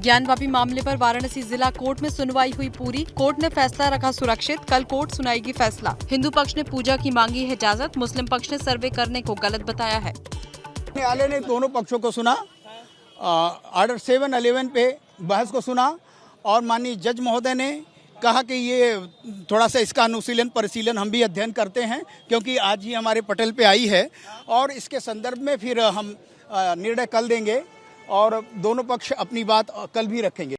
ज्ञानवापी मामले पर वाराणसी जिला कोर्ट में सुनवाई हुई पूरी। कोर्ट ने फैसला रखा सुरक्षित। कल कोर्ट सुनाएगी फैसला। हिंदू पक्ष ने पूजा की मांगी है इजाजत। मुस्लिम पक्ष ने सर्वे करने को गलत बताया है। न्यायालय ने दोनों पक्षों को सुना, ऑर्डर 711 पे बहस को सुना और माननीय जज महोदय ने कहा कि ये थोड़ा सा इसका अनुशीलन परिशीलन हम भी अध्ययन करते हैं, क्योंकि आज ही हमारे पटल पे आई है और इसके संदर्भ में फिर हम निर्णय कल देंगे और दोनों पक्ष अपनी बात कल भी रखेंगे।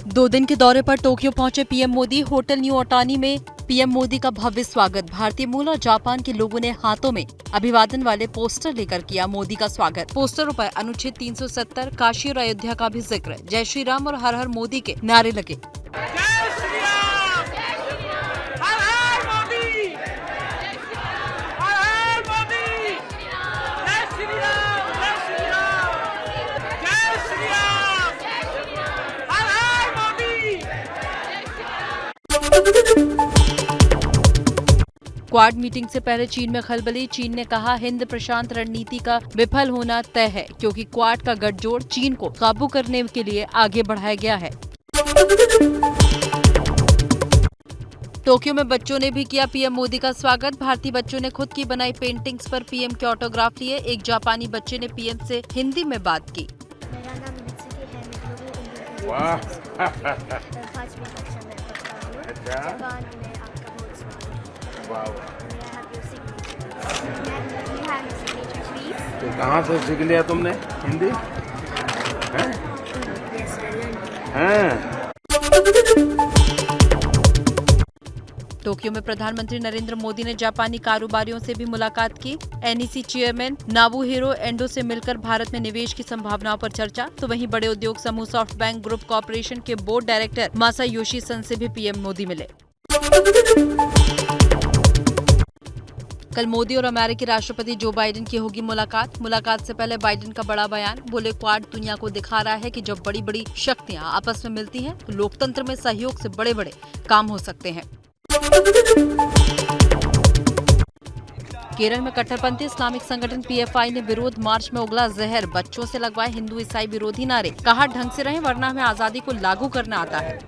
2 दिन के दौरे पर टोक्यो पहुंचे PM Modi. Hotel New Otani में पीएम मोदी का भव्य स्वागत। भारतीय मूल और जापान के लोगों ने हाथों में अभिवादन वाले पोस्टर लेकर किया मोदी का स्वागत। पोस्टरों पर अनुच्छेद 370, काशी और अयोध्या का भी जिक्र। जय श्री राम और हर हर मोदी के नारे लगे। क्वाड मीटिंग से पहले चीन में खलबली। चीन ने कहा हिंद प्रशांत रणनीति का विफल होना तय है, क्योंकि क्वाड का गठजोड़ चीन को काबू करने के लिए आगे बढ़ाया गया है। टोक्यो में बच्चों ने भी किया पीएम मोदी का स्वागत। भारतीय बच्चों ने खुद की बनाई पेंटिंग्स पर पीएम के ऑटोग्राफ लिए। एक जापानी बच्चे ने पीएम से हिंदी में बात की। मेरा नाम मित्सुकी है, मैं वाह। पाँचवीं कक्षा में पढ़ता हूँ। जापान में आपका बहुत स्वागत है। वाह। May I have your signature? May I have your signature, please? तो कहाँ से सीख लिया तुमने हिंदी? हैं? Yes, I learned. हैं? टोक्यो में प्रधानमंत्री नरेंद्र मोदी ने जापानी कारोबारियों से भी मुलाकात की। एनईसी चेयरमैन नाबुहिरो एंडो से मिलकर भारत में निवेश की संभावनाओं पर चर्चा। तो वहीं बड़े उद्योग समूह सॉफ्ट बैंक ग्रुप कॉर्पोरेशन के बोर्ड डायरेक्टर मासायोशी सन से भी पीएम मोदी मिले। कल मोदी और अमेरिकी राष्ट्रपति जो बाइडेन की होगी मुलाकात से पहले बाइडेन का बड़ा बयान। बोले क्वाड दुनिया को दिखा रहा है कि जब बड़ी बड़ी शक्तियां आपस में मिलती हैं तो लोकतंत्र में सहयोग से बड़े बड़े काम हो सकते हैं। केरल में कट्टरपंथी इस्लामिक संगठन पीएफआई ने विरोध मार्च में उगला जहर। बच्चों से लगवाए हिंदू ईसाई विरोधी नारे। कहा ढंग से रहें वरना हमें आजादी को लागू करना आता है।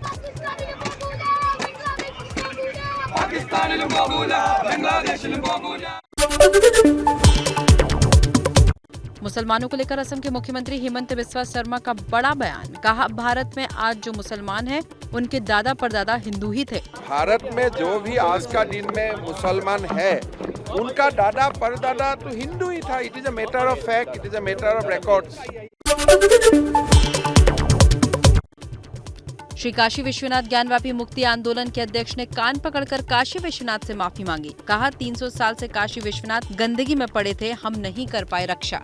मुसलमानों को लेकर असम के मुख्यमंत्री हेमंत बिस्वा शर्मा का बड़ा बयान। कहा भारत में आज जो मुसलमान हैं उनके दादा परदादा हिंदू ही थे। भारत में जो भी आज का दिन में मुसलमान है उनका दादा परदादा तो हिंदू ही था। It is a matter of fact, it is a matter of records. Shri Kashi Vishwanath Gyanvapi मुक्ति आंदोलन के अध्यक्ष ने कान पकड़कर काशी विश्वनाथ से माफी मांगी। कहा 300 साल से काशी विश्वनाथ गंदगी में पड़े थे, हम नहीं कर पाए रक्षा।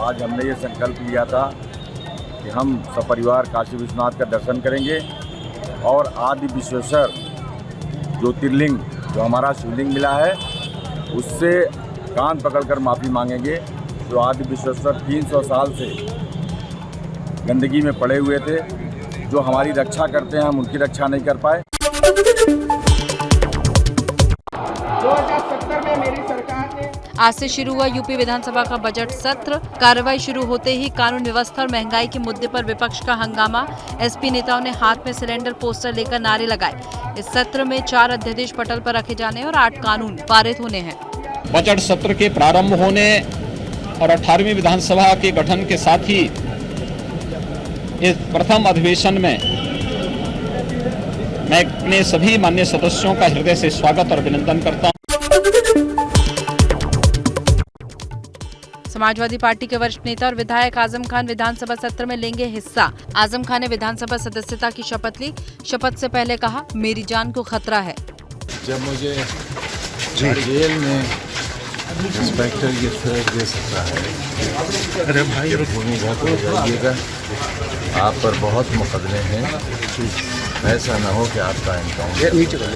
आज हमने ये संकल्प लिया था कि हम सपरिवार काशी विश्वनाथ का दर्शन करेंगे और आदि विश्वेश्वर ज्योतिर्लिंग जो हमारा शिवलिंग मिला है उससे कान पकड़कर माफ़ी मांगेंगे। जो आदि विश्वेश्वर 300 साल से गंदगी में पड़े हुए थे, जो हमारी रक्षा करते हैं, हम उनकी रक्षा नहीं कर पाए। 2070 में मेरी सरकार ने आज से शुरू हुआ यूपी विधानसभा का बजट सत्र। कार्रवाई शुरू होते ही कानून व्यवस्था और महंगाई के मुद्दे पर विपक्ष का हंगामा। एसपी नेताओं ने हाथ में सिलेंडर पोस्टर लेकर नारे लगाए। इस सत्र में 4 अध्यादेश पटल पर रखे जाने और 8 कानून पारित होने हैं। बजट सत्र के प्रारंभ होने और 18वीं विधानसभा के गठन के साथ ही इस प्रथम अधिवेशन में मैं अपने सभी माननीय सदस्यों का हृदय से स्वागत और अभिनंदन करता हूं। समाजवादी पार्टी के वरिष्ठ नेता और विधायक आजम खान विधानसभा सत्र में लेंगे हिस्सा। आजम खान ने विधानसभा सदस्यता की शपथ ली। शपथ से पहले कहा मेरी जान को खतरा है। जब मुझे जेल में इंस्पेक्टर ये थ्रेट दे सकता है, अरे भाई भूमिका को जाइएगा, आप पर बहुत मुकदमे हैं, ऐसा न हो कि आपका एनकाउंटर।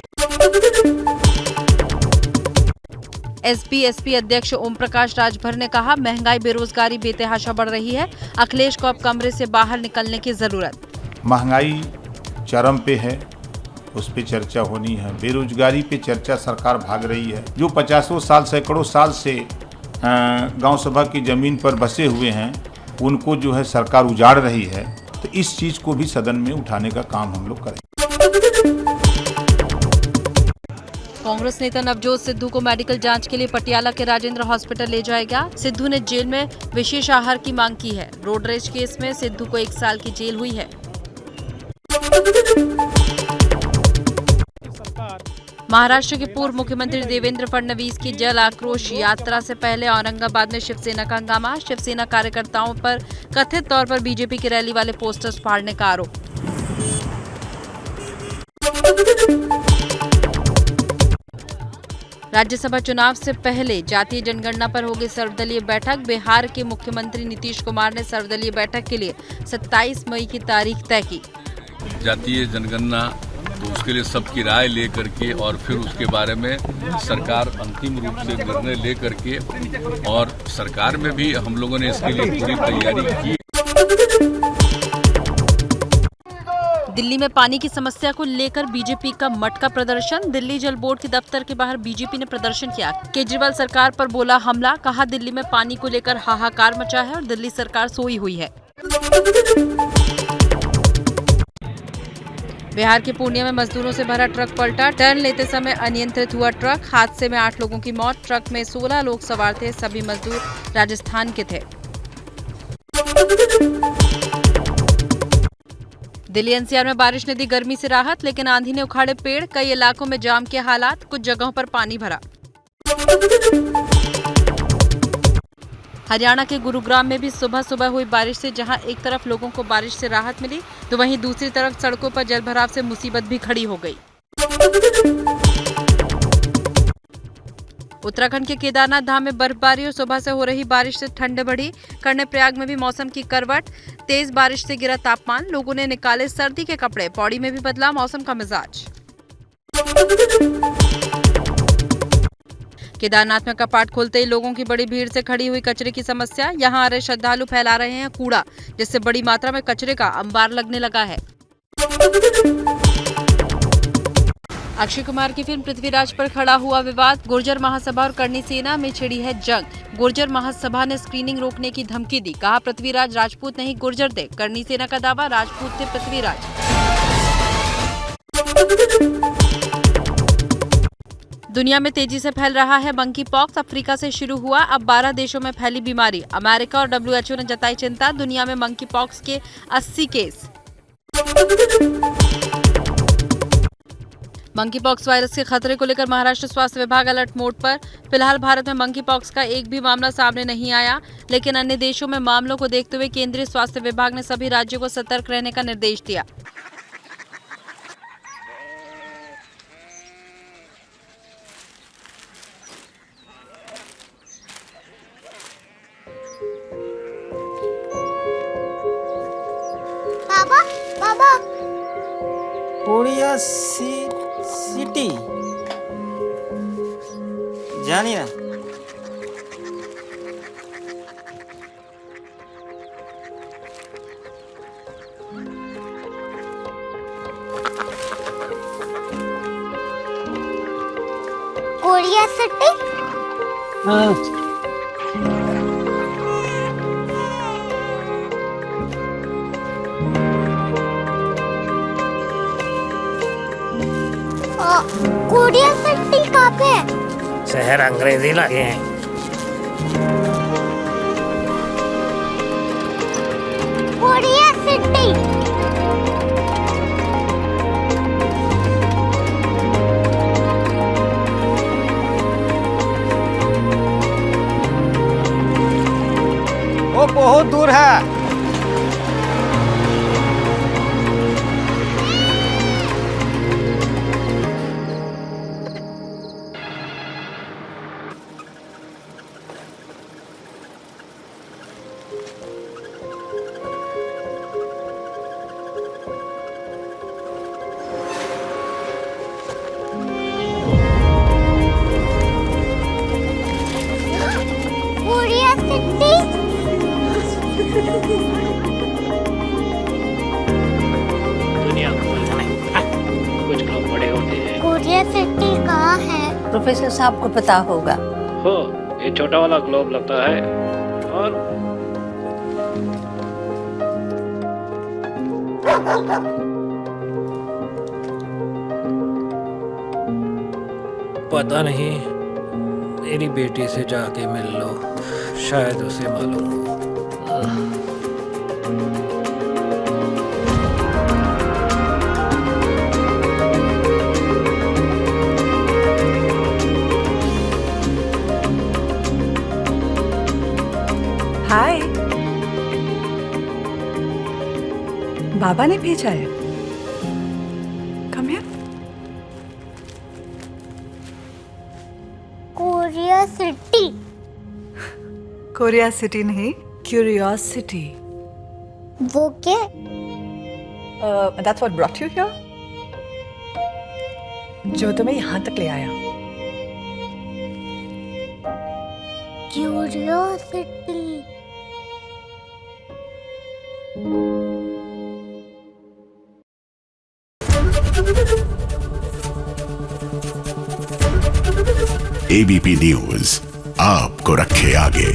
एसपी अध्यक्ष ओम प्रकाश राजभर ने कहा महंगाई बेरोजगारी बेतहाशा बढ़ रही है। अखिलेश को अब कमरे से बाहर निकलने की जरूरत। महंगाई चरम पे है, उस पे चर्चा होनी है। बेरोजगारी पे चर्चा सरकार भाग रही है। जो 50 साल सैकड़ों साल से गांव सभा की जमीन पर बसे हुए हैं उनको जो है सरकार उजाड़ रही है, तो इस चीज को भी सदन में उठाने का काम हम लोग करें। कांग्रेस नेता नवजोत सिद्धू को मेडिकल जांच के लिए पटियाला के राजेंद्र हॉस्पिटल ले जाया गया। सिद्धू ने जेल में विशेष आहार की मांग की है। रोड रेज केस में सिद्धू को 1 साल की जेल हुई है। महाराष्ट्र के पूर्व मुख्यमंत्री देवेंद्र फडणवीस की जल आक्रोश यात्रा से पहले औरंगाबाद में शिवसेना का हंगामा। शिवसेना कार्यकर्ताओं पर कथित तौर पर बीजेपी की रैली वाले पोस्टर्स फाड़ने का आरोप। राज्यसभा चुनाव से पहले जातीय जनगणना पर होगी सर्वदलीय बैठक। बिहार के मुख्यमंत्री नीतीश कुमार ने सर्वदलीय बैठक के लिए 27 मई की तारीख तय की। जातीय जनगणना तो उसके लिए सबकी राय लेकर के और फिर उसके बारे में सरकार अंतिम रूप से निर्णय ले करके, और सरकार में भी हम लोगों ने इसके लिए पूरी तैयारी की। दिल्ली में पानी की समस्या को लेकर बीजेपी का मटका प्रदर्शन। दिल्ली जल बोर्ड के दफ्तर के बाहर बीजेपी ने प्रदर्शन किया। केजरीवाल सरकार पर बोला हमला। कहा दिल्ली में पानी को लेकर हाहाकार मचा है और दिल्ली सरकार सोई हुई है। बिहार के पूर्णिया में मजदूरों से भरा ट्रक पलटा। टर्न लेते समय अनियंत्रित हुआ ट्रक। हादसे में 8 लोगों की मौत। ट्रक में 16 लोग सवार थे। सभी मजदूर राजस्थान के थे। दिल्ली एनसीआर में बारिश ने दी गर्मी से राहत, लेकिन आंधी ने उखाड़े पेड़। कई इलाकों में जाम के हालात। कुछ जगहों पर पानी भरा। हरियाणा के गुरुग्राम में भी सुबह सुबह हुई बारिश से जहां एक तरफ लोगों को बारिश से राहत मिली, तो वहीं दूसरी तरफ सड़कों पर जलभराव से मुसीबत भी खड़ी हो गई। उत्तराखंड के केदारनाथ धाम में बर्फबारी और सुबह से हो रही बारिश से ठंड बढ़ी। कर्णप्रयाग में भी मौसम की करवट। तेज बारिश से गिरा तापमान। लोगों ने निकाले सर्दी के कपड़े। पौड़ी में भी बदला मौसम का मिजाज। केदारनाथ में कपाट खोलते ही लोगों की बड़ी भीड़ से खड़ी हुई कचरे की समस्या। यहां आ रहे श्रद्धालु फैला रहे हैं कूड़ा, जिससे बड़ी मात्रा में कचरे का अंबार लगने लगा है। अक्षय कुमार की फिल्म पृथ्वीराज पर खड़ा हुआ विवाद। गुर्जर महासभा और करनी सेना में छिड़ी है जंग। गुर्जर महासभा ने स्क्रीनिंग रोकने की धमकी दी। कहा पृथ्वीराज राजपूत नहीं गुर्जर थे। करनी सेना का दावा राजपूत थे पृथ्वीराज। दुनिया में तेजी से फैल रहा है मंकी पॉक्स। अफ्रीका से शुरू हुआ, अब 12 देशों में फैली बीमारी। अमेरिका और WHO ने जताई चिंता। दुनिया में मंकी पॉक्स के 80 केस। मंकी पॉक्स वायरस के खतरे को लेकर महाराष्ट्र स्वास्थ्य विभाग अलर्ट मोड पर। फिलहाल भारत में मंकी पॉक्स का एक भी मामला सामने नहीं आया, लेकिन अन्य देशों में मामलों को देखते हुए केंद्रीय स्वास्थ्य विभाग ने सभी राज्यों को सतर्क रहने का निर्देश दिया। बाबा बाबा कोरिया सिटी जानी ना। Korea city. हाँ। कोरिया सिटी कहाँ पे है? शहर अंग्रेजी लगे हैं। Korea city. वो बहुत दूर है। Korea city. दुनिया कुछ लोग बड़े होते हैं। कोरिया सिटी कहाँ है? प्रोफेसर साहब को पता होगा। हो, ये छोटा वाला ग्लोब लगता है और पता नहीं, मेरी बेटी से जाके मिल लो, शायद उसे मालूम हो। हाय, बाबा ने भेजा है। Come here. Korea city. Korea city नहीं, क्यूरियोसिटी। वो क्या? That's what brought you here? जो तुम्हें यहाँ तक ले आया। क्यूरियोसिटी। ABP न्यूज आपको रखे आगे।